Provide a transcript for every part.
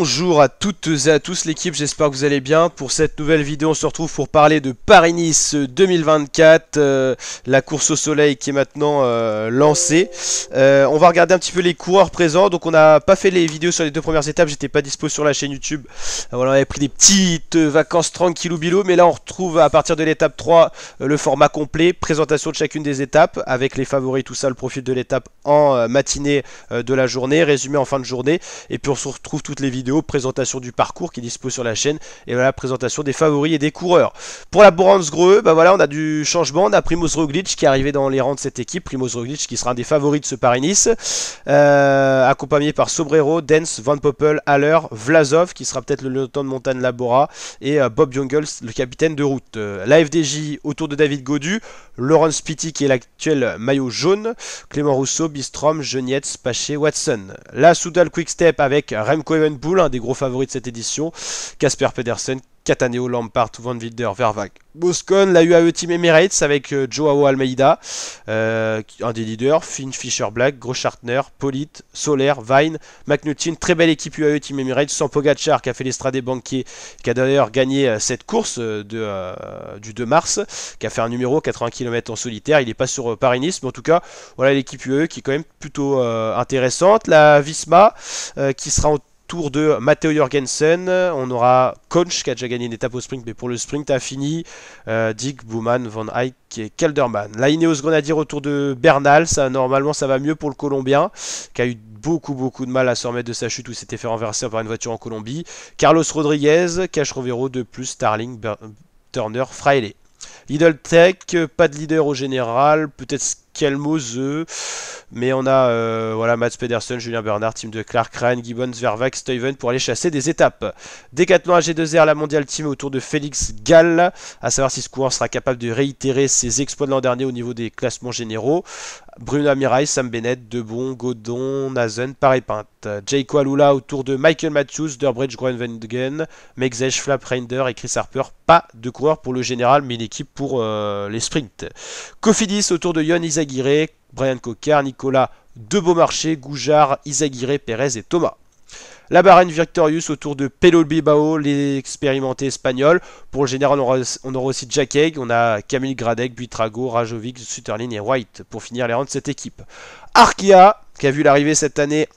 Bonjour à toutes et à tous l'équipe, j'espère que vous allez bien. Pour cette nouvelle vidéo, on se retrouve pour parler de Paris-Nice 2024, la course au soleil qui est maintenant lancée. On va regarder un petit peu les coureurs présents. Donc on n'a pas fait les vidéos sur les deux premières étapes, j'étais pas dispo sur la chaîne YouTube. Voilà, on avait pris des petites vacances tranquillou bilou, mais là on retrouve à partir de l'étape 3 le format complet, présentation de chacune des étapes, avec les favoris, tout ça, le profil de l'étape en matinée de la journée, résumé en fin de journée. Et puis on se retrouve toutes les vidéos, présentation du parcours qui est dispo sur la chaîne, et voilà, présentation des favoris et des coureurs. Pour la Boransgreux, bah voilà, on a du changement, on a Primoz Roglic qui est arrivé dans les rangs de cette équipe, Primoz Roglic qui sera un des favoris de ce Paris-Nice, accompagné par Sobrero, Dens, Van Poppel, Haller, Vlasov qui sera peut-être le lieutenant de montagne Labora, et Bob Jungels, le capitaine de route. La FDJ autour de David Gaudu, Laurence Pitty qui est l'actuel maillot jaune, Clément Rousseau, Bistrom, Genietz, Paché, Watson. La Soudal Quick-Step avec Remco Evenepoel, un des gros favoris de cette édition, Casper Pedersen, Cataneo, Lampard, Van Wilder, Vervaek, Boscon, la UAE Team Emirates avec Joao Almeida, un des leaders, Finn Fisher Black, Groschartner, Polit, Soler, Vine, McNulty, très belle équipe UAE Team Emirates, sans Pogacar qui a fait l'Estrade Banquier, qui a d'ailleurs gagné cette course du 2 mars, qui a fait un numéro 80 km en solitaire. Il n'est pas sur Paris-Nice, mais en tout cas, voilà l'équipe UAE qui est quand même plutôt intéressante. La Visma qui sera en tour de Matteo Jorgensen, on aura Conch qui a déjà gagné une étape au sprint, mais pour le sprint a fini, Dick, Bouman, Van Eyck et Kelderman. La Ineos Grenadier au tour de Bernal, ça normalement ça va mieux pour le Colombien, qui a eu beaucoup de mal à se remettre de sa chute où il s'était fait renverser par une voiture en Colombie. Carlos Rodriguez, Cash Rovero, de plus Starling, Turner, Fraile. Lidl Tech, pas de leader au général, peut-être Skelmose, mais on a voilà, Mats Pedersen, Julien Bernard, Team de Clark, Ryan Gibbons, Vervaek, Stuyven pour aller chasser des étapes. Decathlon AG2R, la Mondial Team autour de Félix Gall, à savoir si ce coureur sera capable de réitérer ses exploits de l'an dernier au niveau des classements généraux. Bruno Amirail, Sam Bennett, Debon, Godon, Nazen, Paré-Pinte. Jayco Alula autour de Michael Matthews, Durbridge, Groenewegen, Megzech, Flap Reinder et Chris Harper. Pas de coureur pour le général, mais une équipe pour les sprints. Cofidis autour de Yon Izagirre, Brian Coquard, Nicolas De Beaumarchais, Goujard, Izagirre, Pérez et Thomas. La Bahreïn Victorious autour de Pello Bilbao, l'expérimenté espagnol. Pour le général, on aura aussi Jack Haig, on a Camille Gradec, Buitrago, Rajovic, Sutterlin et White pour finir les rangs de cette équipe. Arkea, qui a vu l'arrivée cette année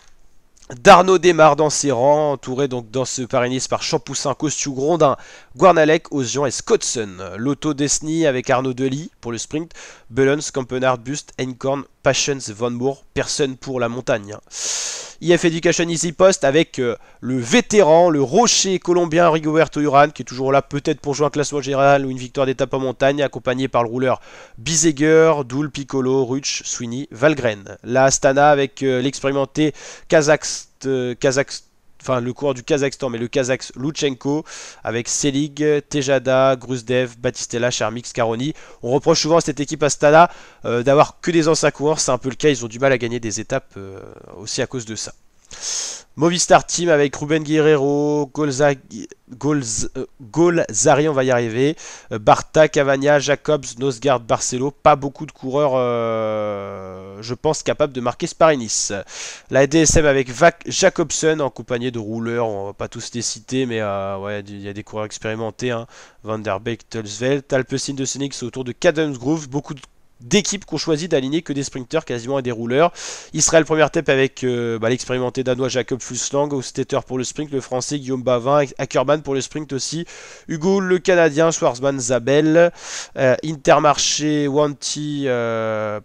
d'Arnaud Desmar dans ses rangs, entouré donc dans ce Paris-Nice par Champoussin, Costu, Grondin, Guarnalec, Ozian et Scottson. Lotto Desny avec Arnaud Delis pour le sprint, Bullens, Campenard, Bust, Einkorn, Passions, Van Moor, personne pour la montagne. IF Education Easy Post avec le vétéran, le rocher colombien Rigoberto Urán qui est toujours là peut-être pour jouer un classement général ou une victoire d'étape en montagne, accompagné par le rouleur Biseger, Doul, Piccolo, Ruch, Sweeney, Valgren. La Astana avec l'expérimenté enfin le coureur du Kazakhstan, mais le Kazakh Luchenko, avec Selig, Tejada, Gruzdev, Battistella, Charmix, Caroni. On reproche souvent à cette équipe Astana d'avoir que des anciens coureurs, c'est un peu le cas, ils ont du mal à gagner des étapes aussi à cause de ça. Movistar Team avec Ruben Guerrero, Golzari, on va y arriver, Barta, Cavagna, Jacobs, Nosgard, Barcelo, pas beaucoup de coureurs, je pense, capables de marquer ce Paris-Nice. La DSM avec Jacobsen, en compagnie de rouleurs, on va pas tous les citer, mais ouais, il y a des coureurs expérimentés, hein. Van der Beek, Tulsveld, Alpecin de Sonix autour de Cadence-Grove, beaucoup d'équipes qui ont choisi d'aligner que des sprinters quasiment et des rouleurs. Israël première tête avec l'expérimenté danois Jacob Fuglsang, Ostetter pour le sprint, le français Guillaume Bavin, Ackermann pour le sprint aussi, Hugo le canadien, Schwarzman, Zabel, Intermarché, Wanty,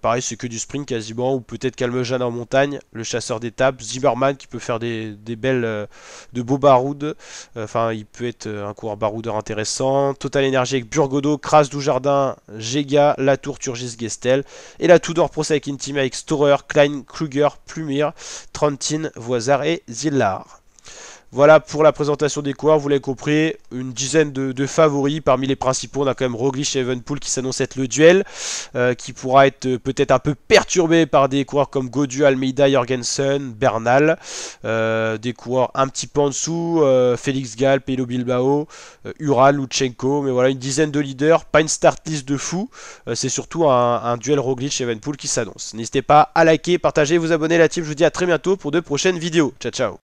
pareil c'est que du sprint quasiment, ou peut-être Calmejane en montagne, le chasseur d'étapes, Zimmerman qui peut faire des belles, de beaux baroudes, enfin il peut être un coureur baroudeur intéressant, Total Energy avec Burgodo, Kras, Dujardin, Gega, Latour, Turgis, Gestel, et la Tudor Pro Cycling Team avec Storer, Klein, Kruger, Plumir, Trentin, Voisard et Zillar. Voilà pour la présentation des coureurs, vous l'avez compris, une dizaine de favoris. Parmi les principaux, on a quand même Roglic et Evenepoel qui s'annonce être le duel, qui pourra être peut-être un peu perturbé par des coureurs comme Gaudu, Almeida, Jorgensen, Bernal, des coureurs un petit peu en dessous, Félix Gall, Pello Bilbao, Ural, Luchenko, mais voilà, une dizaine de leaders, pas une start list de fou, c'est surtout un duel Roglic et Evenepoel qui s'annonce. N'hésitez pas à liker, partager, vous abonner la team, je vous dis à très bientôt pour de prochaines vidéos. Ciao ciao.